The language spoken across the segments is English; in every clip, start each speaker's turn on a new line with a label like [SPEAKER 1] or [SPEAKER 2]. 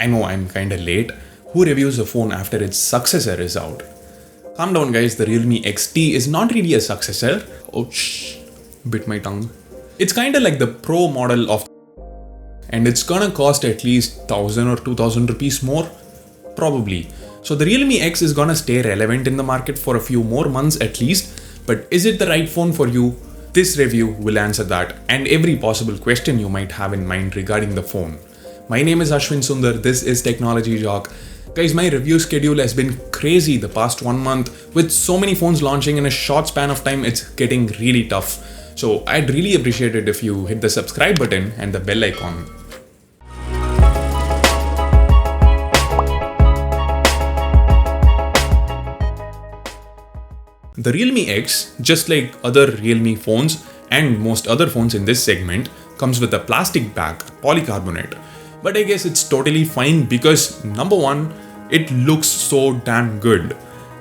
[SPEAKER 1] I know I'm kinda late. Who reviews a phone after its successor is out? Calm down guys, the Realme XT is not really a successor. Ouch, bit my tongue. It's kinda like the Pro model of, and it's gonna cost at least 1000 or 2000 rupees more, probably. So the Realme X is gonna stay relevant in the market for a few more months at least, but is it the right phone for you? This review will answer that and every possible question you might have in mind regarding the phone. My name is Ashwin Sundar, this is Technology Jock. Guys, my review schedule has been crazy the past 1 month. With so many phones launching in a short span of time, it's getting really tough. So I'd really appreciate it if you hit the subscribe button and the bell icon. The Realme X, just like other Realme phones and most other phones in this segment, comes with a plastic back, polycarbonate. But I guess it's totally fine because number one, it looks so damn good.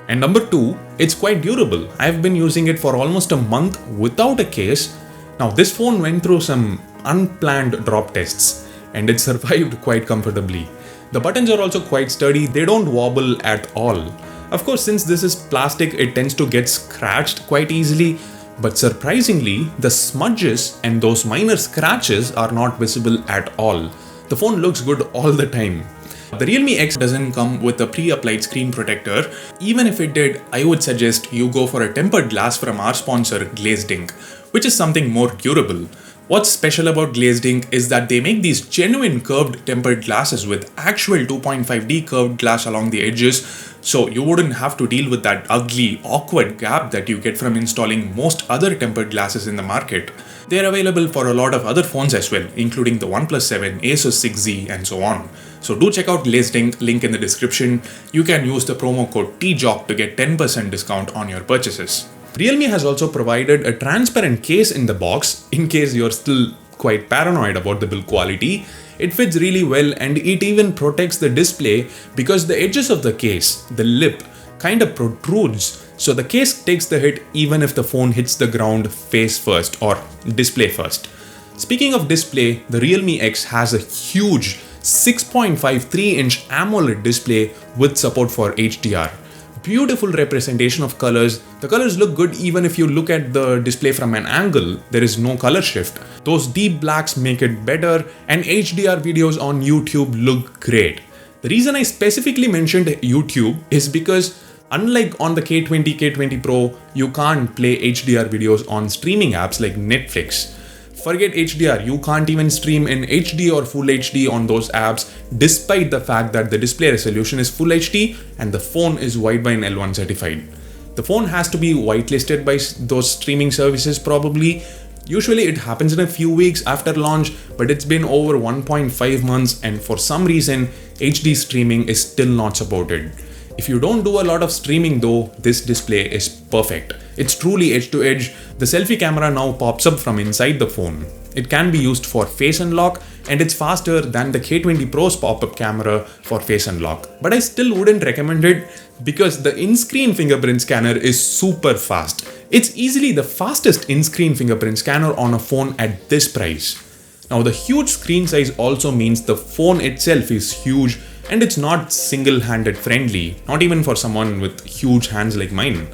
[SPEAKER 1] And number two, it's quite durable. I've been using it for almost a month without a case. Now this phone went through some unplanned drop tests and it survived quite comfortably. The buttons are also quite sturdy, they don't wobble at all. Of course, since this is plastic, it tends to get scratched quite easily, but surprisingly, the smudges and those minor scratches are not visible at all. The phone looks good all the time. The Realme X doesn't come with a pre-applied screen protector. Even if it did, I would suggest you go for a tempered glass from our sponsor Glazed Ink, which is something more durable. What's special about Glazed Ink is that they make these genuine curved tempered glasses with actual 2.5D curved glass along the edges, so you wouldn't have to deal with that ugly, awkward gap that you get from installing most other tempered glasses in the market. They are available for a lot of other phones as well, including the OnePlus 7, Asus 6Z and so on. So do check out Glazed Ink, link in the description. You can use the promo code TJOCK to get 10% discount on your purchases. Realme has also provided a transparent case in the box in case you're still quite paranoid about the build quality. It fits really well and it even protects the display because the edges of the case, the lip, kind of protrudes. So the case takes the hit even if the phone hits the ground face first or display first. Speaking of display, the Realme X has a huge 6.53-inch AMOLED display with support for HDR. Beautiful representation of colors. The colors look good even if you look at the display from an angle. There is no color shift. Those deep blacks make it better and HDR videos on YouTube look great. The reason I specifically mentioned YouTube is because unlike on the K20, K20 Pro, you can't play HDR videos on streaming apps like Netflix. Forget HDR, you can't even stream in HD or Full HD on those apps despite the fact that the display resolution is Full HD and the phone is Wideband L1 certified. The phone has to be whitelisted by those streaming services probably. Usually it happens in a few weeks after launch, but it's been over 1.5 months and for some reason HD streaming is still not supported. If you don't do a lot of streaming though, this display is perfect. It's truly edge to edge. The selfie camera now pops up from inside the phone. It can be used for face unlock and it's faster than the K20 Pro's pop-up camera for face unlock. But I still wouldn't recommend it because the in-screen fingerprint scanner is super fast. It's easily the fastest in-screen fingerprint scanner on a phone at this price. Now the huge screen size also means the phone itself is huge and it's not single-handed friendly, not even for someone with huge hands like mine.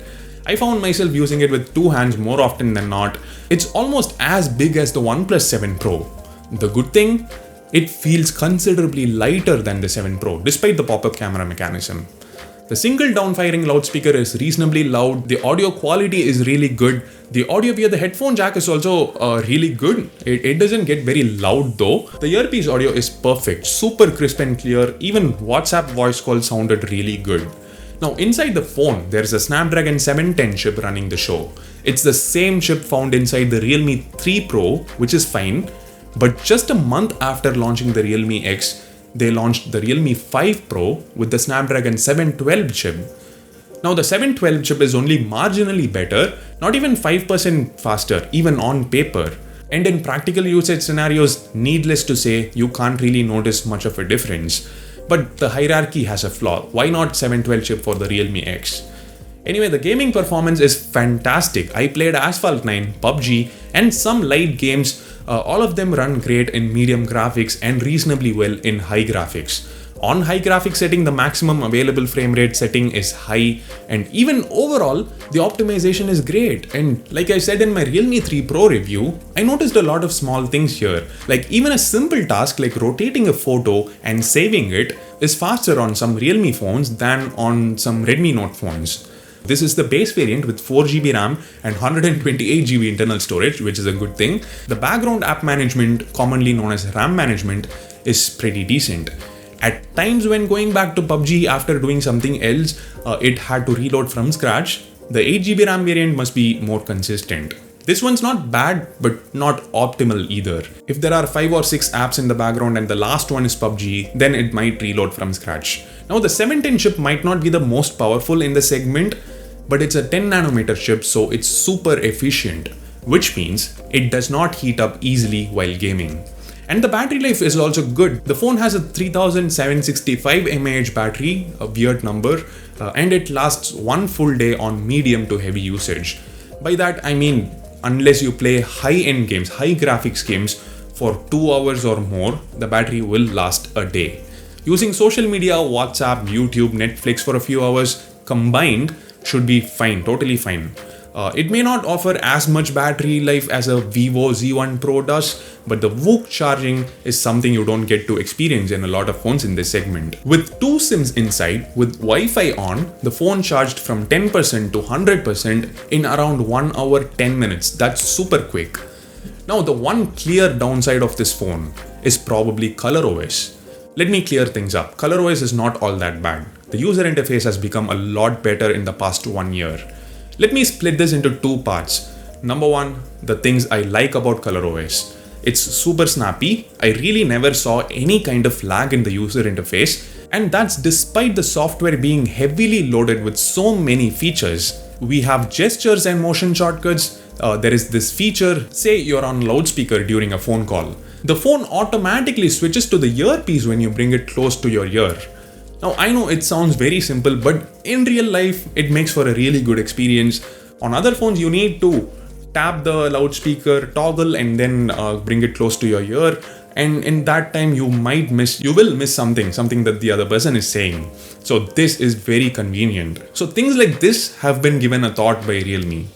[SPEAKER 1] I found myself using it with two hands more often than not. It's almost as big as the OnePlus 7 Pro. The good thing, it feels considerably lighter than the 7 Pro despite the pop-up camera mechanism. The single down-firing loudspeaker is reasonably loud. The audio quality is really good. The audio via the headphone jack is also really good. It doesn't get very loud though. The earpiece audio is perfect, super crisp and clear. Even WhatsApp voice call sounded really good. Now inside the phone, there's a Snapdragon 710 chip running the show. It's the same chip found inside the Realme 3 Pro, which is fine. But just a month after launching the Realme X, they launched the Realme 5 Pro with the Snapdragon 712 chip. Now the 712 chip is only marginally better, not even 5% faster, even on paper. And in practical usage scenarios, needless to say, you can't really notice much of a difference. But the hierarchy has a flaw. Why not 712 chip for the Realme X? Anyway, the gaming performance is fantastic. I played Asphalt 9, PUBG, and some light games. All of them run great in medium graphics and reasonably well in high graphics. On high graphics setting, the maximum available frame rate setting is high, and even overall, the optimization is great. And like I said in my Realme 3 Pro review, I noticed a lot of small things here. Like even a simple task like rotating a photo and saving it is faster on some Realme phones than on some Redmi Note phones. This is the base variant with 4GB RAM and 128GB internal storage, which is a good thing. The background app management, commonly known as RAM management, is pretty decent. At times when going back to PUBG after doing something else, it had to reload from scratch. The 8GB RAM variant must be more consistent. This one's not bad, but not optimal either. If there are 5 or 6 apps in the background and the last one is PUBG, then it might reload from scratch. Now the 710 chip might not be the most powerful in the segment, but it's a 10nm chip, so it's super efficient, which means it does not heat up easily while gaming. And the battery life is also good. The phone has a 3765 mAh battery, a weird number, and it lasts one full day on medium to heavy usage. By that I mean, unless you play high-end games, high graphics games for 2 hours or more, the battery will last a day. Using social media, WhatsApp, YouTube, Netflix for a few hours combined should be fine, totally fine. It may not offer as much battery life as a Vivo Z1 Pro does, but the VOOC charging is something you don't get to experience in a lot of phones in this segment. With 2 SIMs inside, with Wi-Fi on, the phone charged from 10% to 100% in around 1 hour 10 minutes. That's super quick. Now the one clear downside of this phone is probably ColorOS. Let me clear things up. ColorOS is not all that bad. The user interface has become a lot better in the past 1 year. Let me split this into 2 parts. Number 1, the things I like about ColorOS. It's super snappy. I really never saw any kind of lag in the user interface, and that's despite the software being heavily loaded with so many features. We have gestures and motion shortcuts. There is this feature, say you're on loudspeaker during a phone call. The phone automatically switches to the earpiece when you bring it close to your ear. Now I know it sounds very simple, but in real life it makes for a really good experience. On other phones you need to tap the loudspeaker toggle and then bring it close to your ear, and in that time you will miss something that the other person is saying. So this is very convenient. So things like this have been given a thought by Realme.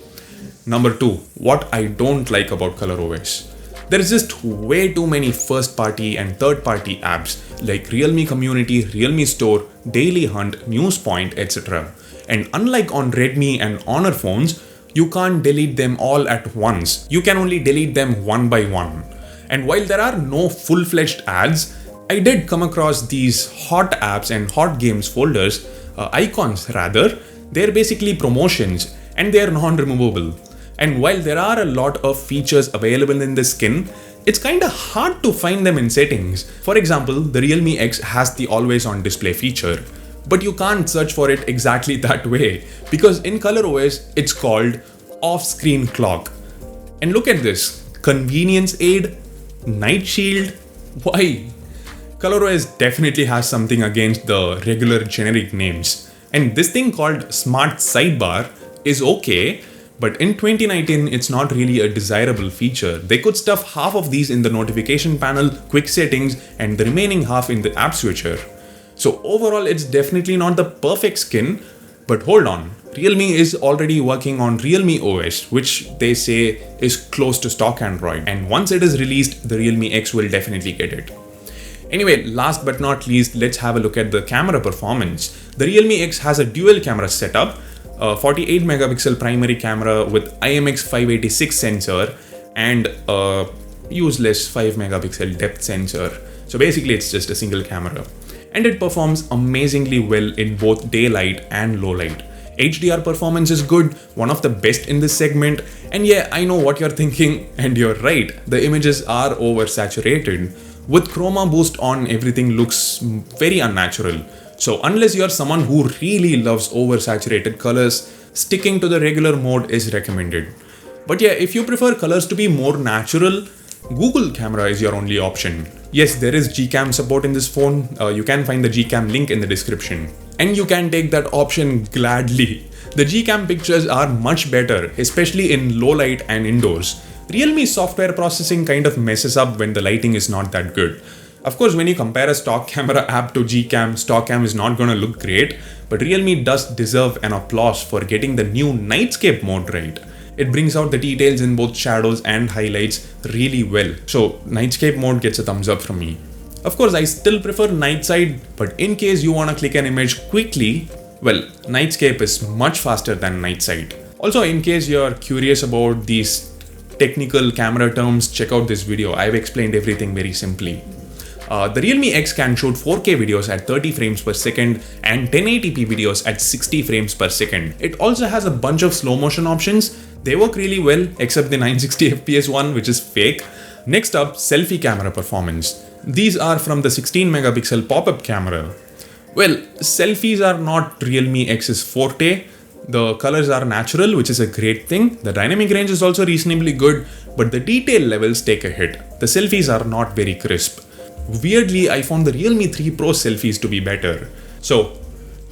[SPEAKER 1] Number 2, what I don't like about ColorOS. There is just way too many first-party and third-party apps like Realme Community, Realme Store, Daily Hunt, NewsPoint, etc. And unlike on Redmi and Honor phones, you can't delete them all at once. You can only delete them one by one. And while there are no full-fledged ads, I did come across these hot apps and hot games folders, icons rather. They're basically promotions and they're non-removable. And while there are a lot of features available in this skin, it's kinda hard to find them in settings. For example, the Realme X has the always on display feature, but you can't search for it exactly that way because in ColorOS, it's called off-screen clock. And look at this, convenience aid, night shield, why? ColorOS definitely has something against the regular generic names. And this thing called Smart Sidebar is okay, but in 2019, it's not really a desirable feature. They could stuff half of these in the notification panel, quick settings, and the remaining half in the app switcher. So overall, it's definitely not the perfect skin, but hold on. Realme is already working on Realme OS, which they say is close to stock Android. And once it is released, the Realme X will definitely get it. Anyway, last but not least, let's have a look at the camera performance. The Realme X has a dual camera setup, a 48 megapixel primary camera with IMX586 sensor and a useless 5 megapixel depth sensor. So basically it's just a single camera. And it performs amazingly well in both daylight and low light. HDR performance is good, one of the best in this segment. And yeah, I know what you're thinking, and you're right, the images are oversaturated. With chroma boost on, everything looks very unnatural. So unless you're someone who really loves oversaturated colors, sticking to the regular mode is recommended. But yeah, if you prefer colors to be more natural, Google camera is your only option. Yes, there is Gcam support in this phone. You can find the Gcam link in the description. And you can take that option gladly. The Gcam pictures are much better, especially in low light and indoors. Realme software processing kind of messes up when the lighting is not that good. Of course, when you compare a stock camera app to Gcam, stock cam is not gonna look great, but Realme does deserve an applause for getting the new nightscape mode right. It brings out the details in both shadows and highlights really well. So nightscape mode gets a thumbs up from me. Of course, I still prefer night side, but in case you wanna click an image quickly, well, nightscape is much faster than night side. Also, in case you're curious about these technical camera terms, check out this video. I've explained everything very simply. The Realme X can shoot 4K videos at 30 frames per second and 1080p videos at 60 frames per second. It also has a bunch of slow motion options. They work really well, except the 960 FPS one, which is fake. Next up, selfie camera performance. These are from the 16 megapixel pop-up camera. Well, selfies are not Realme X's forte. The colors are natural, which is a great thing. The dynamic range is also reasonably good, but the detail levels take a hit. The selfies are not very crisp. Weirdly, I found the Realme 3 Pro selfies to be better. So,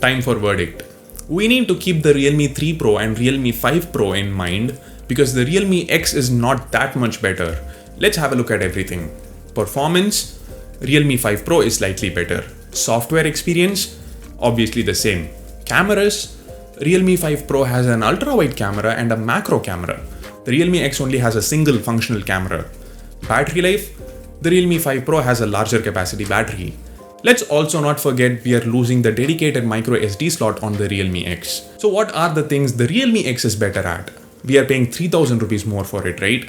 [SPEAKER 1] time for verdict. We need to keep the Realme 3 Pro and Realme 5 Pro in mind because the Realme X is not that much better. Let's have a look at everything. Performance, Realme 5 Pro is slightly better. Software experience, obviously the same. Cameras, Realme 5 Pro has an ultra-wide camera and a macro camera. The Realme X only has a single functional camera. Battery life, the Realme 5 Pro has a larger capacity battery. Let's also not forget we are losing the dedicated micro SD slot on the Realme X. So what are the things the Realme X is better at? We are paying 3000 rupees more for it, right?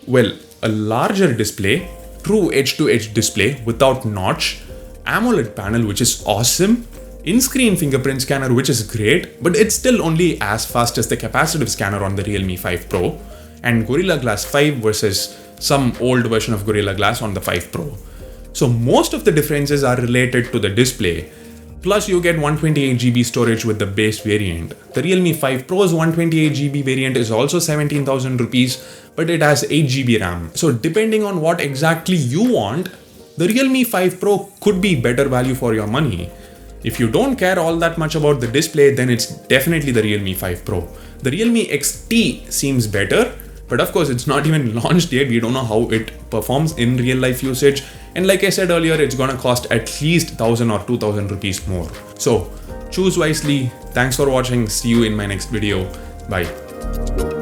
[SPEAKER 1] Well, a larger display, true edge-to-edge display without notch, AMOLED panel which is awesome, in-screen fingerprint scanner which is great, but it's still only as fast as the capacitive scanner on the Realme 5 Pro, and Gorilla Glass 5 versus some old version of Gorilla Glass on the 5 Pro. So most of the differences are related to the display. Plus you get 128GB storage with the base variant. The Realme 5 Pro's 128GB variant is also 17,000 rupees, but it has 8GB RAM. So depending on what exactly you want, the Realme 5 Pro could be better value for your money. If you don't care all that much about the display, then it's definitely the Realme 5 Pro. The Realme XT seems better, but of course it's not even launched yet. We don't know how it performs in real life usage. And like I said earlier, it's gonna cost at least 1000 or 2000 rupees more. So choose wisely. Thanks for watching. See you in my next video. Bye.